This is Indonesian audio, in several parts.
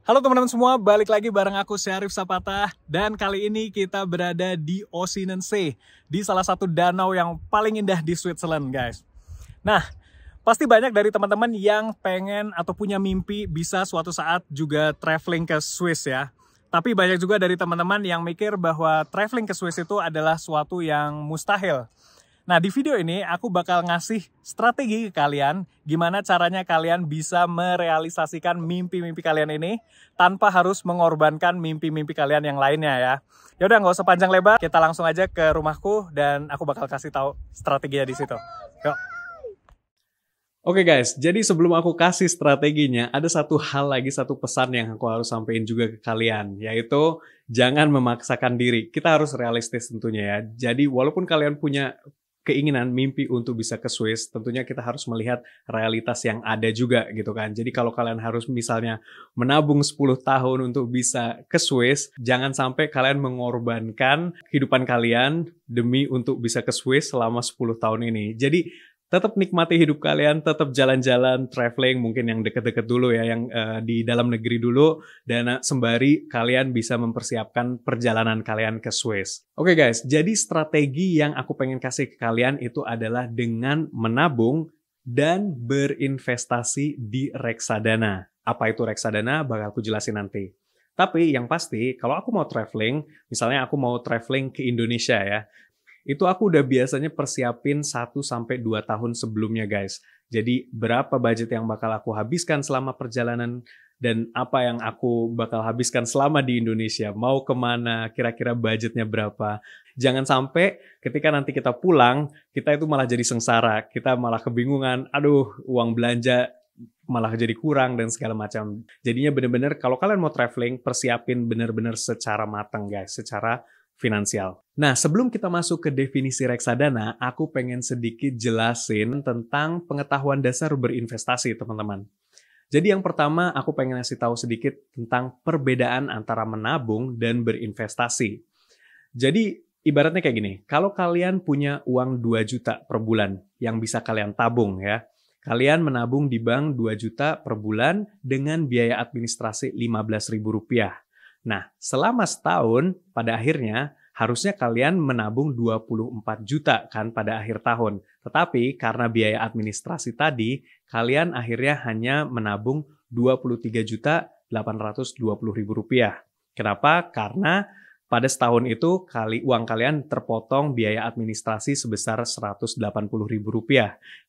Halo teman-teman semua, balik lagi bareng aku Syarif Sapata. Dan kali ini kita berada di Ossininzee, di salah satu danau yang paling indah di Switzerland, guys. Nah, pasti banyak dari teman-teman yang pengen atau punya mimpi bisa suatu saat juga traveling ke Swiss ya. Tapi banyak juga dari teman-teman yang mikir bahwa traveling ke Swiss itu adalah suatu yang mustahil. Nah, di video ini aku bakal ngasih strategi ke kalian gimana caranya kalian bisa merealisasikan mimpi-mimpi kalian ini tanpa harus mengorbankan mimpi-mimpi kalian yang lainnya ya. Yaudah, nggak usah panjang lebar, kita langsung aja ke rumahku dan aku bakal kasih tahu strateginya di situ. Yuk. Oke guys, jadi sebelum aku kasih strateginya, ada satu hal lagi, satu pesan yang aku harus sampaikan juga ke kalian, yaitu jangan memaksakan diri. Kita harus realistis tentunya ya. Jadi walaupun kalian punya keinginan, mimpi untuk bisa ke Swiss, tentunya kita harus melihat realitas yang ada juga gitu kan. Jadi kalau kalian harus misalnya menabung 10 tahun untuk bisa ke Swiss, jangan sampai kalian mengorbankan kehidupan kalian demi untuk bisa ke Swiss selama 10 tahun ini. Jadi tetap nikmati hidup kalian, tetap jalan-jalan, traveling, mungkin yang deket-deket dulu ya, yang di dalam negeri dulu, dan sembari kalian bisa mempersiapkan perjalanan kalian ke Swiss. Oke guys, jadi strategi yang aku pengen kasih ke kalian itu adalah dengan menabung dan berinvestasi di reksadana. Apa itu reksadana? Bakal aku jelasin nanti. Tapi yang pasti, kalau aku mau traveling, misalnya aku mau traveling ke Indonesia ya, itu aku udah biasanya persiapin 1-2 tahun sebelumnya guys. Jadi berapa budget yang bakal aku habiskan selama perjalanan dan apa yang aku bakal habiskan selama di Indonesia. Mau kemana, kira-kira budgetnya berapa. Jangan sampai ketika nanti kita pulang, kita itu malah jadi sengsara. Kita malah kebingungan, aduh uang belanja malah jadi kurang dan segala macam. Jadinya bener-bener kalau kalian mau traveling, persiapin bener-bener secara matang guys, secara finansial. Nah, sebelum kita masuk ke definisi reksadana, aku pengen sedikit jelasin tentang pengetahuan dasar berinvestasi, teman-teman. Jadi yang pertama, aku pengen ngasih tahu sedikit tentang perbedaan antara menabung dan berinvestasi. Jadi, ibaratnya kayak gini, kalau kalian punya uang 2 juta per bulan yang bisa kalian tabung ya, kalian menabung di bank 2 juta per bulan dengan biaya administrasi Rp15.000. Nah, selama setahun, pada akhirnya harusnya kalian menabung 24 juta kan pada akhir tahun. Tetapi karena biaya administrasi tadi, kalian akhirnya hanya menabung Rp23.820.000. Kenapa? Karena pada setahun itu uang kalian terpotong biaya administrasi sebesar Rp180.000.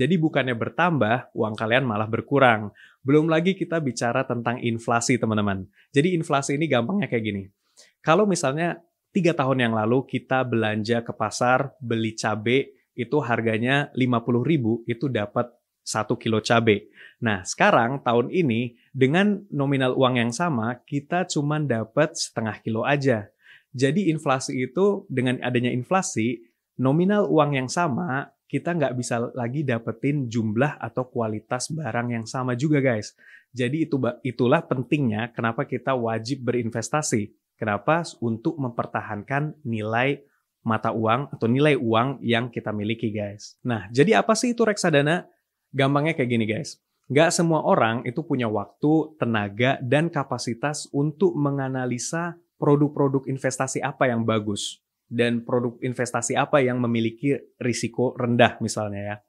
Jadi bukannya bertambah, uang kalian malah berkurang. Belum lagi kita bicara tentang inflasi, teman-teman. Jadi inflasi ini gampangnya kayak gini. Kalau misalnya 3 tahun yang lalu kita belanja ke pasar, beli cabai, itu harganya Rp50.000, itu dapat 1 kilo cabai. Nah, sekarang tahun ini dengan nominal uang yang sama, kita cuma dapat setengah kilo aja. Jadi inflasi itu, dengan adanya inflasi, nominal uang yang sama, kita nggak bisa lagi dapetin jumlah atau kualitas barang yang sama juga guys. Jadi itulah pentingnya kenapa kita wajib berinvestasi. Kenapa? Untuk mempertahankan nilai mata uang atau nilai uang yang kita miliki guys. Nah, jadi apa sih itu reksadana? Gampangnya kayak gini guys. Nggak semua orang itu punya waktu, tenaga, dan kapasitas untuk menganalisa produk-produk investasi apa yang bagus dan produk investasi apa yang memiliki risiko rendah misalnya ya.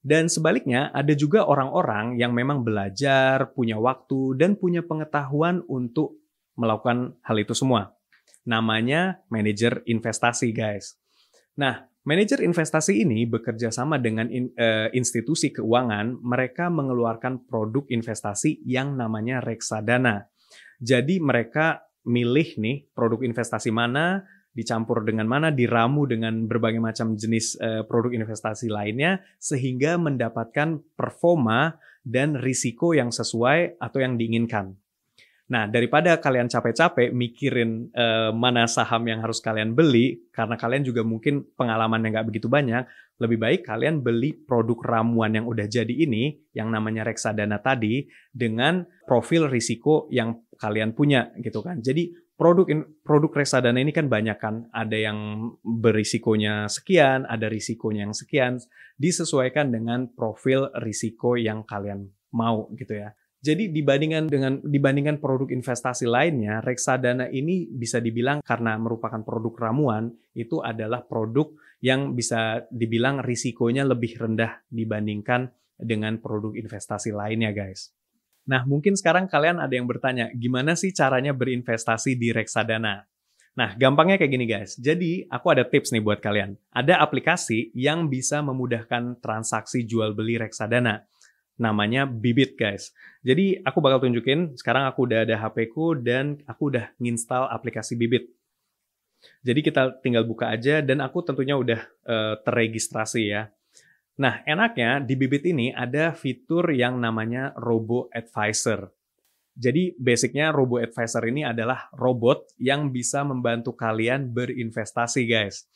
Dan sebaliknya ada juga orang-orang yang memang belajar, punya waktu, dan punya pengetahuan untuk melakukan hal itu semua. Namanya manajer investasi guys. Nah, manajer investasi ini bekerja sama dengan institusi keuangan, mereka mengeluarkan produk investasi yang namanya reksadana. Jadi mereka milih nih produk investasi mana, dicampur dengan mana, diramu dengan berbagai macam jenis produk investasi lainnya, sehingga mendapatkan performa dan risiko yang sesuai atau yang diinginkan. Nah, daripada kalian capek-capek mikirin mana saham yang harus kalian beli, karena kalian juga mungkin pengalamannya nggak begitu banyak, lebih baik kalian beli produk ramuan yang udah jadi ini, yang namanya reksadana tadi, dengan profil risiko yang kalian punya gitu kan. Jadi produk reksadana ini kan banyak kan, ada yang berisikonya sekian, ada risikonya yang sekian, disesuaikan dengan profil risiko yang kalian mau gitu ya. Jadi dibandingkan produk investasi lainnya, reksadana ini bisa dibilang karena merupakan produk ramuan, itu adalah produk yang bisa dibilang risikonya lebih rendah dibandingkan dengan produk investasi lainnya, guys. Nah, mungkin sekarang kalian ada yang bertanya, gimana sih caranya berinvestasi di reksadana? Nah, gampangnya kayak gini, guys. Jadi, aku ada tips nih buat kalian. Ada aplikasi yang bisa memudahkan transaksi jual beli reksadana. Namanya Bibit, guys. Jadi aku bakal tunjukin, sekarang aku udah ada HP-ku dan aku udah nginstal aplikasi Bibit. Jadi kita tinggal buka aja dan aku tentunya udah terregistrasi ya. Nah, enaknya di Bibit ini ada fitur yang namanya Robo Advisor. Jadi basicnya Robo Advisor ini adalah robot yang bisa membantu kalian berinvestasi, guys.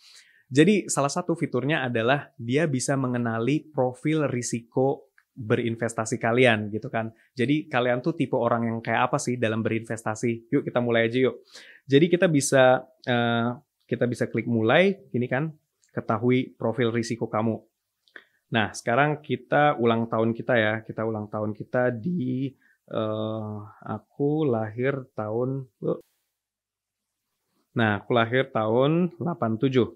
Jadi salah satu fiturnya adalah dia bisa mengenali profil risiko berinvestasi kalian gitu kan. Jadi kalian tuh tipe orang yang kayak apa sih dalam berinvestasi? Yuk kita mulai aja yuk. Jadi kita bisa klik mulai, ini kan ketahui profil risiko kamu. Nah sekarang kita ulang tahun kita ya. Kita ulang tahun kita di aku lahir tahun 87.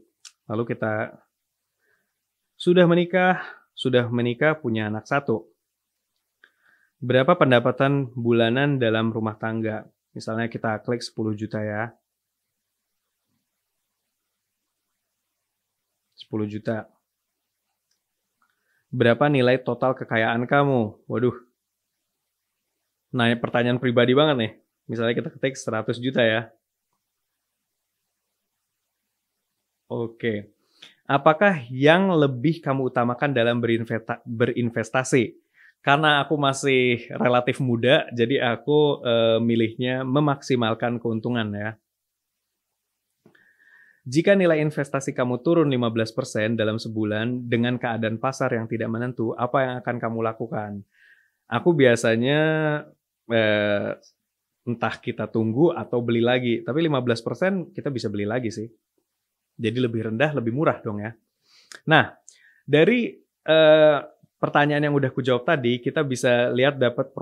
Lalu kita sudah menikah punya anak 1. Berapa pendapatan bulanan dalam rumah tangga? Misalnya kita klik 10 juta ya. 10 juta. Berapa nilai total kekayaan kamu? Waduh. Nah, pertanyaan pribadi banget nih. Misalnya kita ketik 100 juta ya. Oke. Apakah yang lebih kamu utamakan dalam berinvestasi? Karena aku masih relatif muda, jadi aku milihnya memaksimalkan keuntungan ya. Jika nilai investasi kamu turun 15% dalam sebulan dengan keadaan pasar yang tidak menentu, apa yang akan kamu lakukan? Aku biasanya entah kita tunggu atau beli lagi, tapi 15% kita bisa beli lagi sih. Jadi lebih rendah, lebih murah dong ya. Nah, dari pertanyaan yang udah aku jawab tadi, kita bisa lihat dapat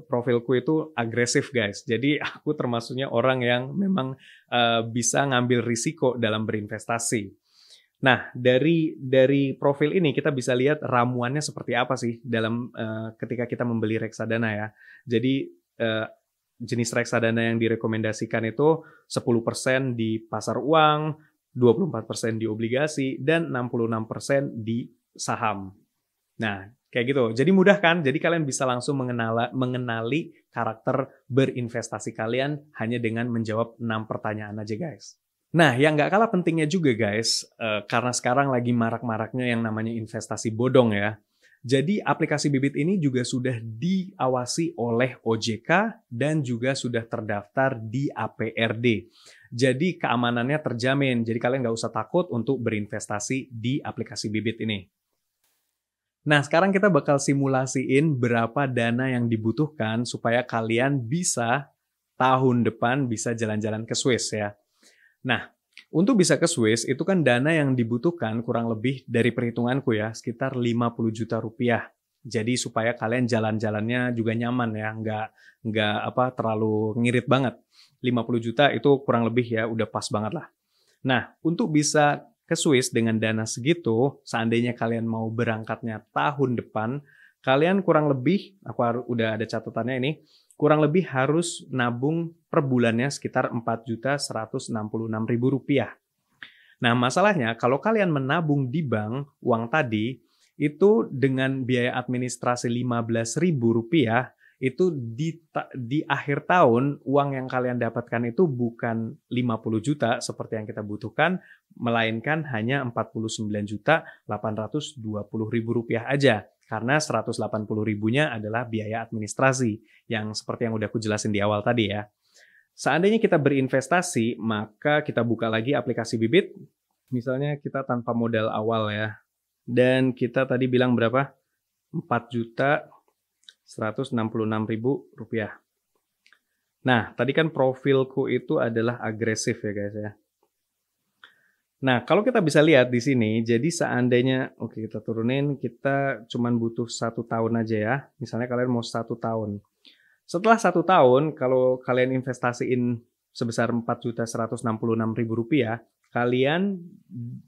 profilku itu agresif, guys. Jadi aku termasuknya orang yang memang bisa ngambil risiko dalam berinvestasi. Nah, dari profil ini kita bisa lihat ramuannya seperti apa sih dalam ketika kita membeli reksadana ya. Jadi jenis reksadana yang direkomendasikan itu 10% di pasar uang, 24% di obligasi, dan 66% di saham. Nah, kayak gitu. Jadi mudah kan? Jadi kalian bisa langsung mengenali karakter berinvestasi kalian hanya dengan menjawab 6 pertanyaan aja, guys. Nah, yang nggak kalah pentingnya juga, guys, karena sekarang lagi marak-maraknya yang namanya investasi bodong ya. Jadi aplikasi Bibit ini juga sudah diawasi oleh OJK dan juga sudah terdaftar di APRD. Jadi keamanannya terjamin. Jadi kalian nggak usah takut untuk berinvestasi di aplikasi Bibit ini. Nah, sekarang kita bakal simulasiin berapa dana yang dibutuhkan supaya kalian bisa tahun depan bisa jalan-jalan ke Swiss ya. Nah, untuk bisa ke Swiss itu kan dana yang dibutuhkan kurang lebih dari perhitunganku ya, sekitar 50 juta rupiah. Jadi supaya kalian jalan-jalannya juga nyaman ya, nggak terlalu ngirit banget. 50 juta itu kurang lebih ya, udah pas banget lah. Nah, untuk bisa ke Swiss dengan dana segitu, seandainya kalian mau berangkatnya tahun depan, kalian kurang lebih, aku udah ada catatannya ini, kurang lebih harus nabung per bulannya sekitar Rp4.166.000. Nah, masalahnya kalau kalian menabung di bank uang tadi, itu dengan biaya administrasi Rp15.000, itu di akhir tahun uang yang kalian dapatkan itu bukan 50 juta seperti yang kita butuhkan, melainkan hanya Rp49.820.000 aja. Karena 180.000-nya adalah biaya administrasi, yang seperti yang udah aku jelasin di awal tadi ya. Seandainya kita berinvestasi, maka kita buka lagi aplikasi Bibit. Misalnya kita tanpa modal awal ya. Dan kita tadi bilang berapa? Rp4.166.000. Nah, tadi kan profilku itu adalah agresif ya guys ya. Nah, kalau kita bisa lihat di sini, jadi seandainya, oke kita turunin, kita cuman butuh 1 tahun aja ya. Misalnya kalian mau 1 tahun. Setelah 1 tahun, kalau kalian investasiin sebesar Rp4.166.000, kalian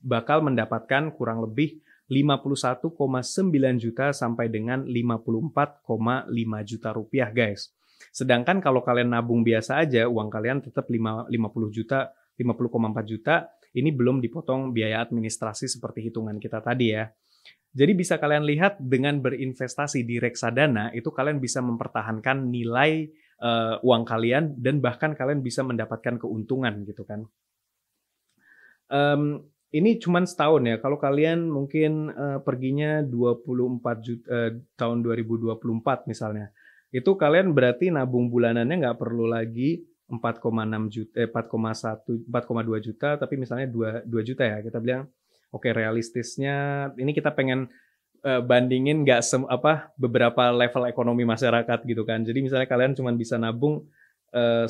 bakal mendapatkan kurang lebih 51,9 juta sampai dengan 54,5 juta rupiah, guys. Sedangkan kalau kalian nabung biasa aja, uang kalian tetap 50 juta, 50,4 juta, ini belum dipotong biaya administrasi seperti hitungan kita tadi ya. Jadi bisa kalian lihat dengan berinvestasi di reksadana, itu kalian bisa mempertahankan nilai uang kalian dan bahkan kalian bisa mendapatkan keuntungan gitu kan. Ini cuman setahun ya. Kalau kalian mungkin perginya 24 juta, tahun 2024 misalnya, itu kalian berarti nabung bulanannya nggak perlu lagi 4,6 juta, 4,2 juta, tapi misalnya 2 juta ya. Kita bilang, oke, realistisnya ini kita pengen bandingin nggak beberapa level ekonomi masyarakat gitu kan. Jadi misalnya kalian cuma bisa nabung 1,5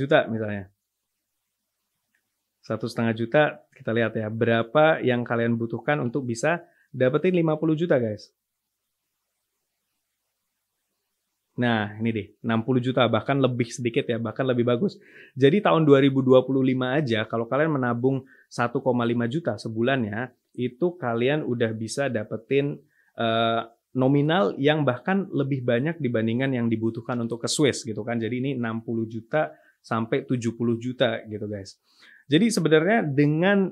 juta misalnya. 1,5 juta, kita lihat ya, berapa yang kalian butuhkan untuk bisa dapetin 50 juta guys. Nah, ini deh, 60 juta, bahkan lebih sedikit ya, bahkan lebih bagus. Jadi tahun 2025 aja, kalau kalian menabung 1,5 juta sebulannya, itu kalian udah bisa dapetin nominal yang bahkan lebih banyak dibandingkan yang dibutuhkan untuk ke Swiss gitu kan. Jadi ini 60 juta sampai 70 juta gitu guys. Jadi sebenarnya dengan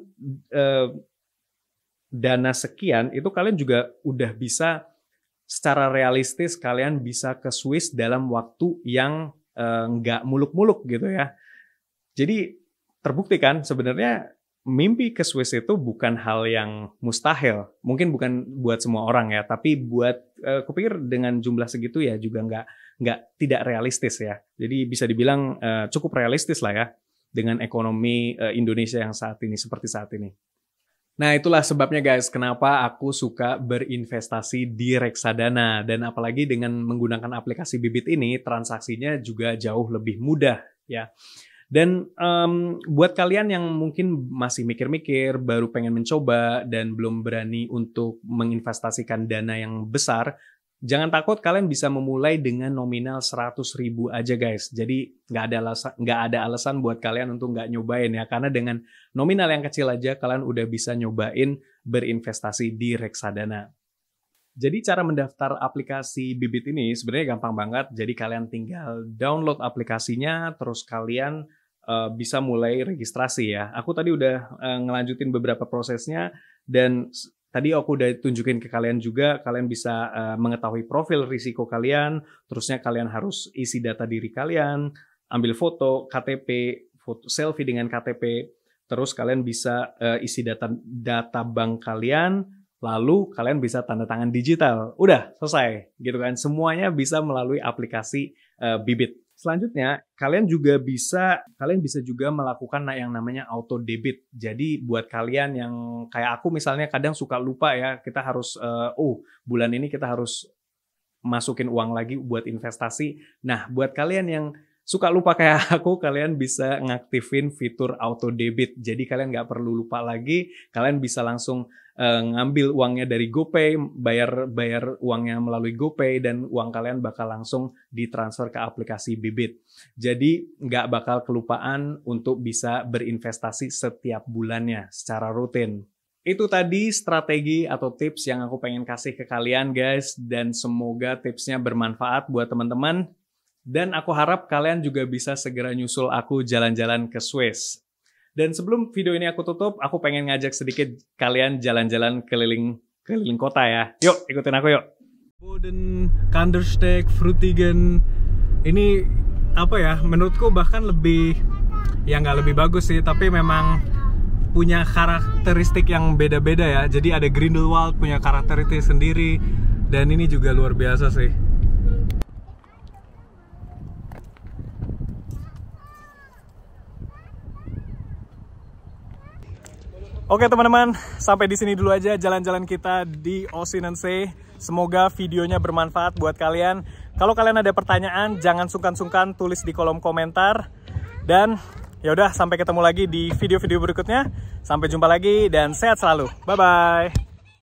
dana sekian, itu kalian juga udah bisa secara realistis kalian bisa ke Swiss dalam waktu yang nggak muluk-muluk gitu ya. Jadi terbukti kan sebenarnya mimpi ke Swiss itu bukan hal yang mustahil. Mungkin bukan buat semua orang ya, tapi buat kupikir dengan jumlah segitu ya juga tidak realistis ya. Jadi bisa dibilang cukup realistis lah ya dengan ekonomi Indonesia yang seperti saat ini. Nah, itulah sebabnya guys, kenapa aku suka berinvestasi di reksadana. Dan apalagi dengan menggunakan aplikasi Bibit ini, transaksinya juga jauh lebih mudah ya. Dan buat kalian yang mungkin masih mikir-mikir, baru pengen mencoba, dan belum berani untuk menginvestasikan dana yang besar, jangan takut, kalian bisa memulai dengan nominal 100.000 aja guys. Jadi nggak ada alasan buat kalian untuk nggak nyobain ya. Karena dengan nominal yang kecil aja kalian udah bisa nyobain berinvestasi di reksadana. Jadi cara mendaftar aplikasi Bibit ini sebenarnya gampang banget. Jadi kalian tinggal download aplikasinya, terus kalian bisa mulai registrasi ya. Aku tadi udah ngelanjutin beberapa prosesnya, dan tadi aku udah tunjukin ke kalian juga, kalian bisa mengetahui profil risiko kalian, terusnya kalian harus isi data diri kalian, ambil foto, KTP, foto selfie dengan KTP, terus kalian bisa isi data bank kalian, lalu kalian bisa tanda tangan digital. Udah, selesai gitu kan. Semuanya bisa melalui aplikasi Bibit. Selanjutnya, kalian bisa juga melakukan yang namanya auto debit. Jadi buat kalian yang kayak aku misalnya kadang suka lupa ya, kita harus bulan ini kita harus masukin uang lagi buat investasi. Nah, buat kalian yang suka lupa kayak aku, kalian bisa ngaktifin fitur auto debit. Jadi kalian nggak perlu lupa lagi, kalian bisa langsung ngambil uangnya dari GoPay, bayar uangnya melalui GoPay, dan uang kalian bakal langsung ditransfer ke aplikasi Bibit. Jadi nggak bakal kelupaan untuk bisa berinvestasi setiap bulannya secara rutin. Itu tadi strategi atau tips yang aku pengen kasih ke kalian guys, dan semoga tipsnya bermanfaat buat teman-teman. Dan aku harap kalian juga bisa segera nyusul aku jalan-jalan ke Swiss. Dan sebelum video ini aku tutup, aku pengen ngajak sedikit kalian jalan-jalan keliling kota ya. Yuk, ikutin aku yuk. Boden, Kandersteg, Frutigen. Ini apa ya, menurutku bahkan lebih, ya nggak lebih bagus sih, tapi memang punya karakteristik yang beda-beda ya. Jadi ada Grindelwald punya karakteristik sendiri, dan ini juga luar biasa sih. Oke teman-teman, sampai di sini dulu aja jalan-jalan kita di Osinensee. Semoga videonya bermanfaat buat kalian. Kalau kalian ada pertanyaan, jangan sungkan-sungkan tulis di kolom komentar. Dan ya udah, sampai ketemu lagi di video-video berikutnya. Sampai jumpa lagi dan sehat selalu. Bye bye.